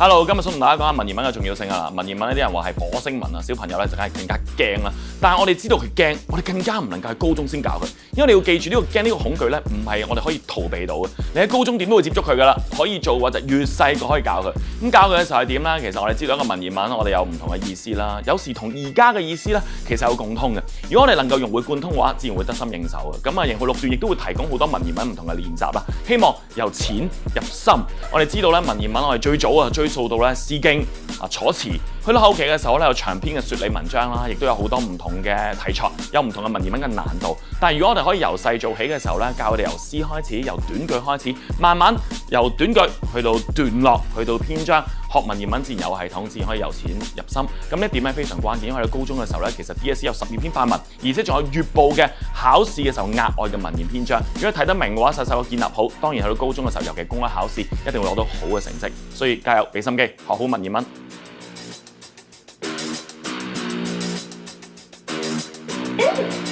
Hello， 今日想同大家講下文言文嘅重要性啊！文言文呢啲人話係火星文啊，小朋友咧就梗係更加驚啦。但係我哋知道佢驚，我哋更加唔能夠喺高中先教佢，因為你要記住呢個驚呢個恐懼咧，唔係我哋可以逃避到嘅。你喺高中點都會接觸佢噶啦，可以做嘅話就越細個可以教佢。咁教佢嘅時候係點咧？其實我哋知道一個文言文，我哋有唔同嘅意思啦，有時同而家嘅意思咧其實有共通嘅。如果我哋能夠融會貫通嘅話，自然會得心應手嘅。咁啊，刑號6段亦都會提供好多文言文唔同嘅練習啦，希望由淺入深。我哋知道咧文言文我哋最早啊追溯到咧《詩經》啊《楚辭》，去到後期嘅時候咧有長篇嘅說理文章啦，亦都有好多唔同嘅題材，有唔同嘅文言文嘅難度。但係如果我哋可以由細做起嘅時候咧，教佢哋由詩開始，由短句開始，慢慢由短句去到段落，去到篇章，學文言文自然有系統，自然可以由淺入深。咁呢一點咧非常關鍵，因為喺高中嘅時候咧，其實 DSE 有12篇範文，而且仲有月部嘅考試嘅時候額外嘅文言篇章。如果睇得明嘅話，細細個建立好，當然去到高中嘅時候，尤其公開考試，一定會攞到好嘅成績。所以加油，俾心機，學好文言文。嗯